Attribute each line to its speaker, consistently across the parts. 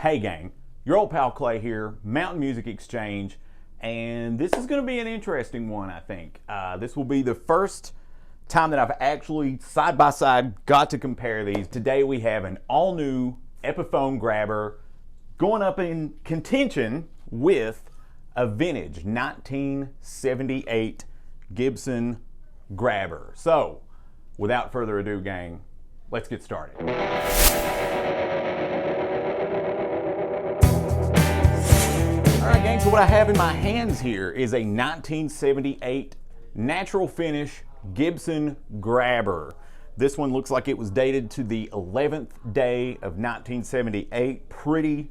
Speaker 1: Hey gang, your old pal Clay here, Mountain Music Exchange, and this is going to be an interesting one, I think. This will be the first time that I've actually side by side got to compare these. Today we have an all new Epiphone Grabber going up in contention with a vintage 1978 Gibson Grabber. So, without further ado, gang, let's get started. Alright gang, so what I have in my hands here is a 1978 natural finish Gibson Grabber. This one looks like it was dated to the 11th day of 1978. Pretty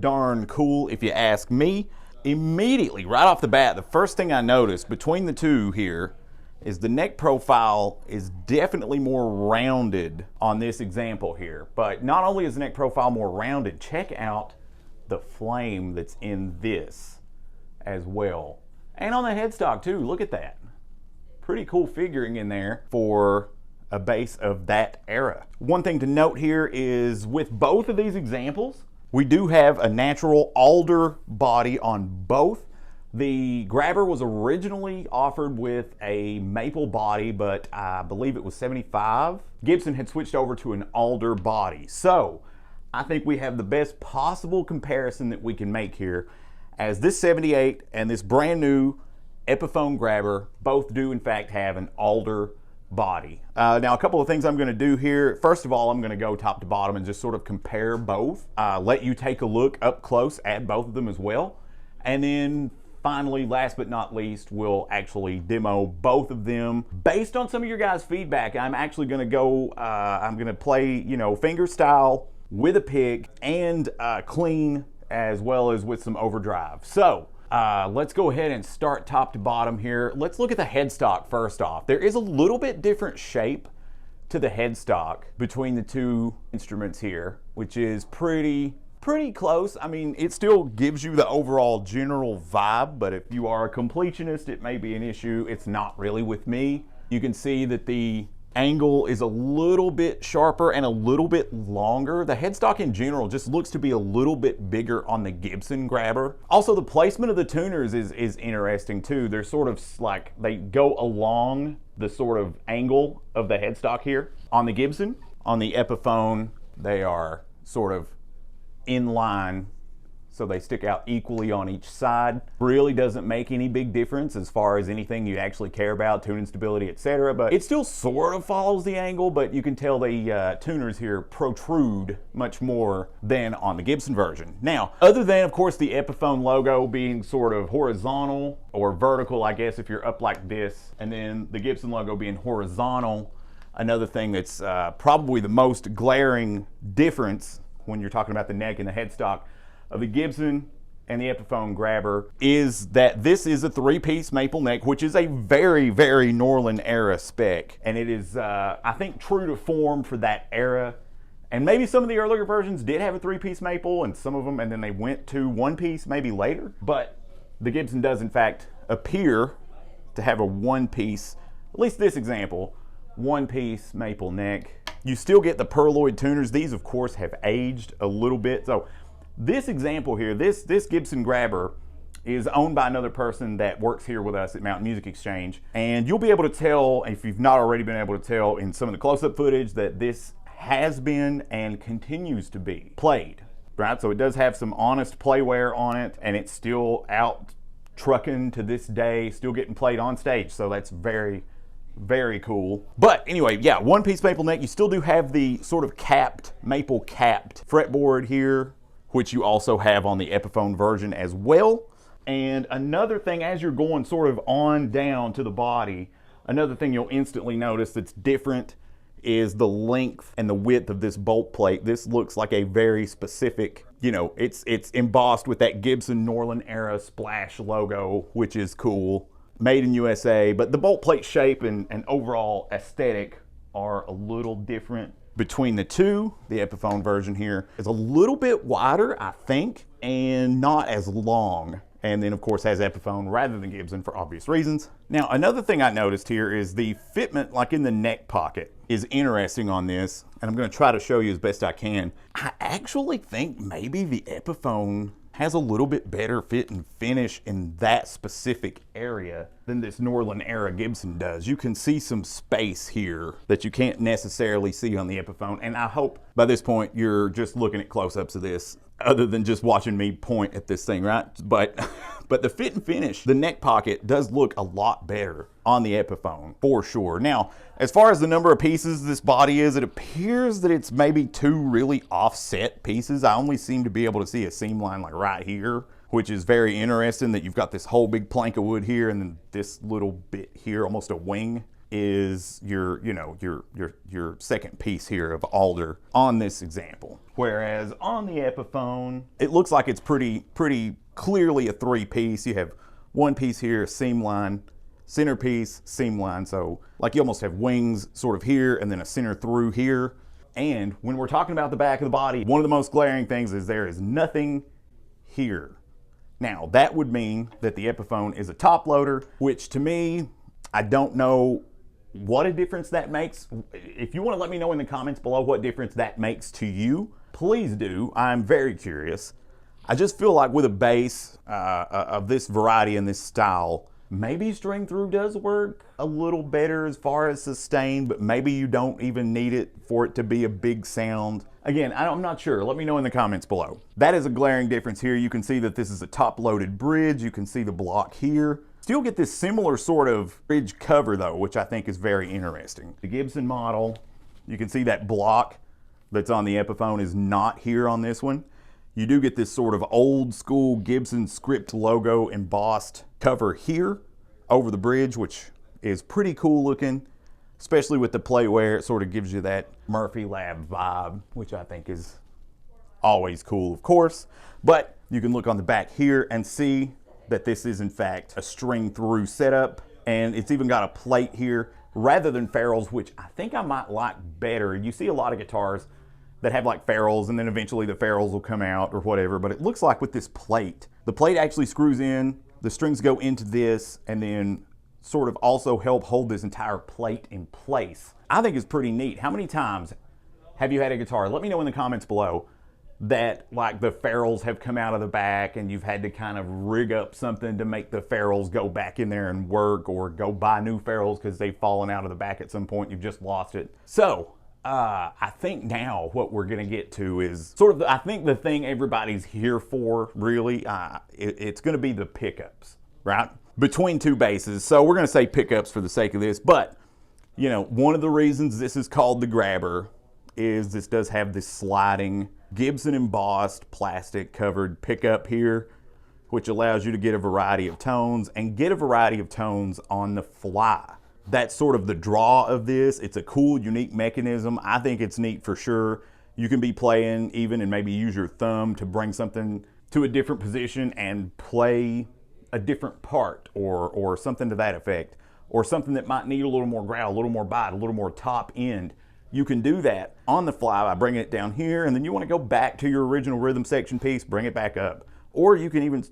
Speaker 1: darn cool if you ask me. Immediately, right off the bat, the first thing I noticed between the two here is the neck profile is definitely more rounded on this example here. But not only is the neck profile more rounded, check out the flame that's in this as well. And on the headstock too, look at that. Pretty cool figuring in there for a bass of that era. One thing to note here is with both of these examples, we do have a natural alder body on both. The Grabber was originally offered with a maple body, but I believe it was 75. Gibson had switched over to an alder body. So I think we have the best possible comparison that we can make here, as this 78 and this brand new Epiphone Grabber both do in fact have an alder body. Now a couple of things I'm going to do here. First of all, I'm going to go top to bottom and just sort of compare both. Let you take a look up close at both of them as well. And then finally, last but not least, we'll actually demo both of them. Based on some of your guys' feedback, I'm actually going to go, I'm going to play, finger style with a pick and clean, as well as with some overdrive. So let's go ahead and start top to bottom here. Let's look at the headstock first off. There is a little bit different shape to the headstock between the two instruments here, which is pretty close. I mean, it still gives you the overall general vibe, but if you are a completionist, it may be an issue. It's not really with me. You can see that the angle is a little bit sharper and a little bit longer. The headstock in general just looks to be a little bit bigger on the Gibson Grabber. Also, the placement of the tuners is interesting too. They're sort of like, they go along the sort of angle of the headstock here. On the Gibson, on the Epiphone, they are sort of in line, so they stick out equally on each side. Really doesn't make any big difference as far as anything you actually care about, tuning stability, etc. But it still sort of follows the angle, but you can tell the tuners here protrude much more than on the Gibson version. Now, other than, of course, the Epiphone logo being sort of horizontal or vertical, I guess, if you're up like this, and then the Gibson logo being horizontal, another thing that's probably the most glaring difference when you're talking about the neck and the headstock of the Gibson and the Epiphone Grabber is that this is a three-piece maple neck, which is a very, very Norland era spec. And it is, I think, true to form for that era. And maybe some of the earlier versions did have a three-piece maple, and some of them, and then they went to one-piece maybe later. But the Gibson does, in fact, appear to have a one-piece, at least this example, one-piece maple neck. You still get the Perloid tuners. These, of course, have aged a little bit. So this example here, this Gibson Grabber is owned by another person that works here with us at Mountain Music Exchange. And you'll be able to tell, if you've not already been able to tell in some of the close-up footage, that this has been and continues to be played, right? So it does have some honest play wear on it, and it's still out trucking to this day, still getting played on stage. So that's very, very cool. But anyway, yeah, one-piece maple neck. You still do have the sort of capped, maple capped fretboard here, which you also have on the Epiphone version as well. And another thing, as you're going sort of on down to the body, another thing you'll instantly notice that's different is the length and the width of this bolt plate. This looks like a very specific, it's embossed with that Gibson Norland era splash logo, which is cool. Made in USA, but the bolt plate shape and overall aesthetic are a little different between the two. The Epiphone version here is a little bit wider, I think, and not as long and then of course has Epiphone rather than Gibson for obvious reasons. Now another thing I noticed here is the fitment, like in the neck pocket, is interesting on this, and I'm going to try to show you as best I can. I actually think maybe the Epiphone has a little bit better fit and finish in that specific area than this Norland era Gibson does. You can see some space here that you can't necessarily see on the Epiphone, and I hope by this point you're just looking at close-ups of this other than just watching me point at this thing, right? But the fit and finish, the neck pocket does look a lot better on the Epiphone for sure. Now, as far as the number of pieces this body is, it appears that it's maybe 2 really offset pieces. I only seem to be able to see a seam line like right here, which is very interesting that you've got this whole big plank of wood here, and then this little bit here, almost a wing, is your, you know, your second piece here of alder on this example. Whereas on the Epiphone, it looks like it's pretty clearly a 3-piece. You have 1 piece here, a seam line, centerpiece, seam line. So like you almost have wings sort of here and then a center through here. And when we're talking about the back of the body, one of the most glaring things is there is nothing here. Now that would mean that the Epiphone is a top loader, which to me, I don't know what a difference that makes. If you want to let me know in the comments below what difference that makes to you, please do. I'm very curious. I just feel like with a bass of this variety and this style, maybe string through does work a little better as far as sustain, but maybe you don't even need it for it to be a big sound. Again, I'm not sure. Let me know in the comments below. That is a glaring difference here. You can see that this is a top-loaded bridge. You can see the block here. Still get this similar sort of bridge cover though, which I think is very interesting. The Gibson model, you can see that block that's on the Epiphone is not here on this one. You do get this sort of old school Gibson script logo embossed cover here over the bridge, which is pretty cool looking, especially with the plateware. It sort of gives you that Murphy Lab vibe, which I think is always cool, of course. But you can look on the back here and see that this is in fact a string through setup, and it's even got a plate here rather than ferrules, which I think I might like better. You see a lot of guitars that have like ferrules and then eventually the ferrules will come out or whatever, but it looks like with this plate, the plate actually screws in, the strings go into this and then sort of also help hold this entire plate in place. I think it's pretty neat. How many times have you had a guitar, let me know in the comments below, that like the ferrules have come out of the back and you've had to kind of rig up something to make the ferrules go back in there and work, or go buy new ferrules because they've fallen out of the back at some point, you've just lost it. So I think now what we're gonna get to is sort of, I think the thing everybody's here for really, it's gonna be the pickups, right? Between 2 basses. So we're gonna say pickups for the sake of this, but you know, one of the reasons this is called the Grabber is this does have this sliding Gibson embossed plastic covered pickup here, which allows you to get a variety of tones and get a variety of tones on the fly. That's sort of the draw of this. It's a cool, unique mechanism. I think it's neat for sure. You can be playing even and maybe use your thumb to bring something to a different position and play a different part or something to that effect, or something that might need a little more growl, a little more bite, a little more top end. You can do that on the fly by bringing it down here, and then you want to go back to your original rhythm section piece, bring it back up. Or you can even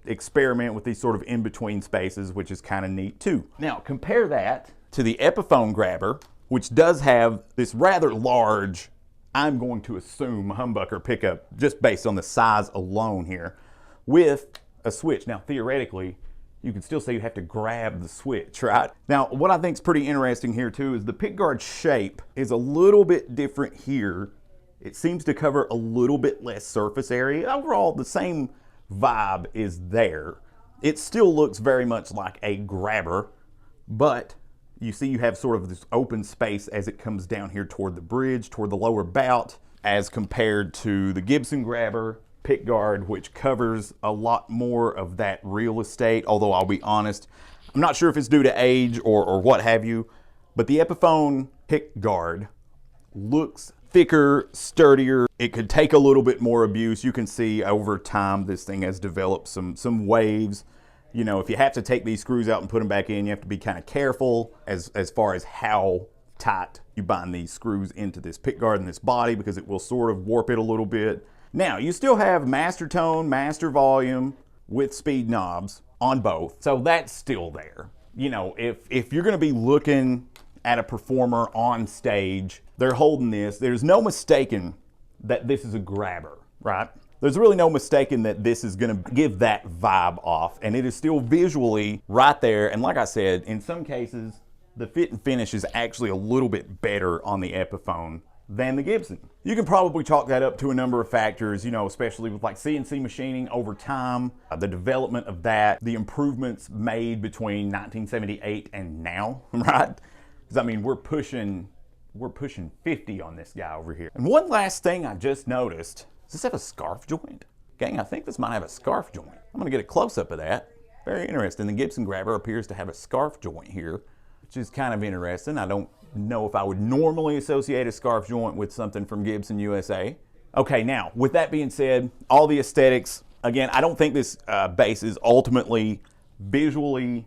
Speaker 1: experiment with these sort of in-between spaces, which is kind of neat too. Now compare that to the Epiphone Grabber, which does have this rather large, I'm going to assume, humbucker pickup just based on the size alone here, with a switch. Now theoretically, you can still say you have to grab the switch, right? Now, what I think is pretty interesting here too is the pickguard shape is a little bit different here. It seems to cover a little bit less surface area. Overall, the same vibe is there. It still looks very much like a Grabber, but you see you have sort of this open space as it comes down here toward the bridge, toward the lower bout, as compared to the Gibson Grabber pickguard, which covers a lot more of that real estate. Although I'll be honest, I'm not sure if it's due to age or what have you, but the Epiphone pickguard looks thicker, sturdier. It could take a little bit more abuse. You can see over time this thing has developed some waves. You know, if you have to take these screws out and put them back in, you have to be kind of careful as far as how tight you bind these screws into this pickguard and this body, because it will sort of warp it a little bit. Now, you still have master tone, master volume, with speed knobs on both. So that's still there. You know, if you're gonna be looking at a performer on stage, they're holding this, there's no mistaking that this is a grabber, right? There's really no mistaking that this is gonna give that vibe off, and it is still visually right there. And like I said, in some cases, the fit and finish is actually a little bit better on the Epiphone than the Gibson. You can probably chalk that up to a number of factors, you know, especially with like CNC machining over time, the development of that, the improvements made between 1978 and now, right? Because I mean, we're pushing 50 on this guy over here. And one last thing I just noticed, does this have a scarf joint? Gang, I think this might have a scarf joint. I'm gonna get a close-up of that. Very interesting. The Gibson Grabber appears to have a scarf joint here, which is kind of interesting. I don't know if I would normally associate a scarf joint with something from Gibson USA. Okay, now, with that being said, all the aesthetics, again, I don't think this bass is ultimately visually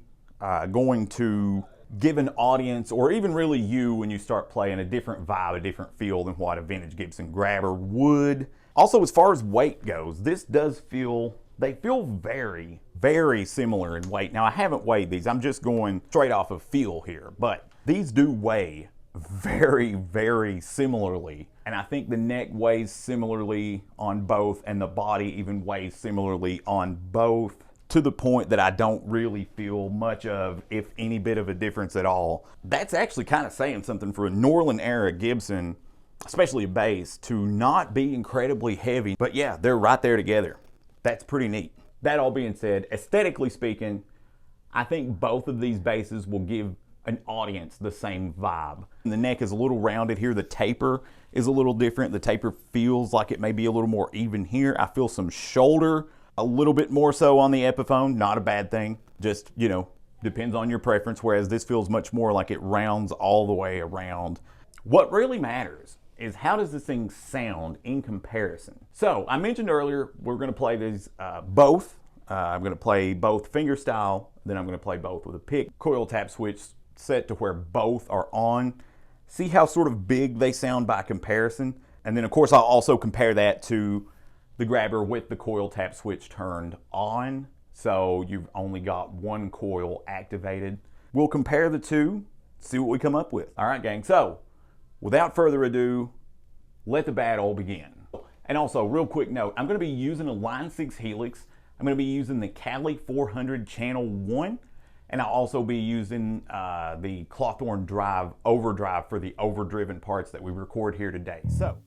Speaker 1: going to give an audience, or even really you when you start playing, a different vibe, a different feel than what a vintage Gibson Grabber would. Also, as far as weight goes, this does feel, they feel very, very similar in weight. Now, I haven't weighed these. I'm just going straight off of feel here, but these do weigh very, very similarly. And I think the neck weighs similarly on both, and the body even weighs similarly on both, to the point that I don't really feel much of, if any bit of a difference at all. That's actually kind of saying something for a Norland era Gibson, especially a bass, to not be incredibly heavy. But yeah, they're right there together. That's pretty neat. That all being said, aesthetically speaking, I think both of these basses will give an audience the same vibe. The neck is a little rounded here. The taper is a little different. The taper feels like it may be a little more even here. I feel some shoulder a little bit more so on the Epiphone. Not a bad thing. Just, you know, depends on your preference, whereas this feels much more like it rounds all the way around. What really matters is how does this thing sound in comparison? So I mentioned earlier, we're gonna play these both. I'm gonna play both fingerstyle, then I'm gonna play both with a pick. Coil tap switch set to where both are on. See how sort of big they sound by comparison. And then of course I'll also compare that to the Grabber with the coil tap switch turned on. So you've only got one coil activated. We'll compare the two, see what we come up with. All right, gang, so without further ado, let the battle begin. And also, real quick note, I'm gonna be using a Line 6 Helix. I'm gonna be using the Cali 400 Channel 1, and I'll also be using the Clothorn Drive Overdrive for the overdriven parts that we record here today. So.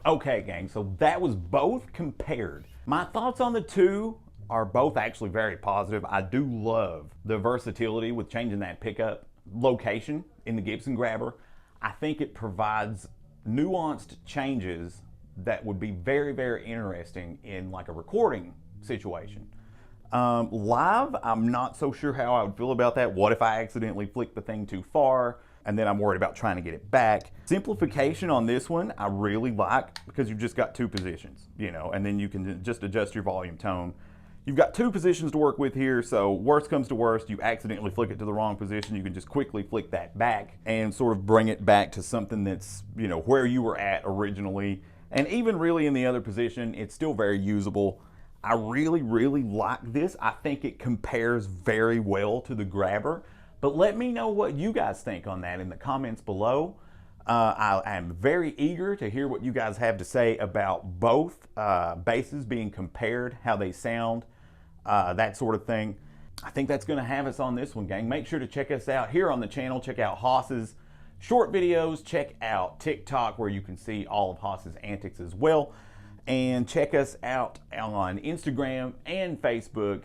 Speaker 1: Okay, gang, so that was both compared. My thoughts on the two are both actually very positive. I do love the versatility with changing that pickup location in the Gibson Grabber. I think it provides nuanced changes that would be very, very interesting in like a recording situation. Live, I'm not so sure how I would feel about that. What if I accidentally flick the thing too far and then I'm worried about trying to get it back? Simplification on this one, I really like, because you've just got two positions, you know, and then you can just adjust your volume tone. You've got two positions to work with here, so worst comes to worst, you accidentally flick it to the wrong position, you can just quickly flick that back and sort of bring it back to something that's, you know, where you were at originally. And even really in the other position, it's still very usable. I really, really like this. I think it compares very well to the Grabber. But let me know what you guys think on that in the comments below. I am very eager to hear what you guys have to say about both basses being compared, how they sound, that sort of thing. I think that's going to have us on this one, gang. Make sure to check us out here on the channel. Check out Haas's short videos. Check out TikTok, where you can see all of Haas's antics as well. And check us out on Instagram and Facebook.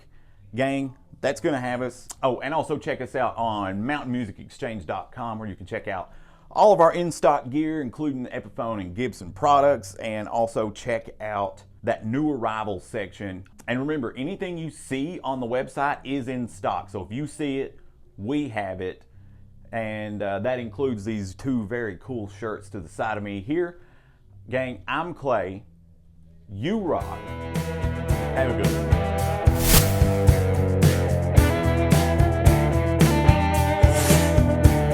Speaker 1: Gang, that's going to have us. Oh, and also check us out on mountainmusicexchange.com, where you can check out all of our in-stock gear, including the Epiphone and Gibson products, and also check out that new arrival section. And remember, anything you see on the website is in stock. So if you see it, we have it. And that includes these two very cool shirts to the side of me here. Gang, I'm Clay. You rock. Have a good one.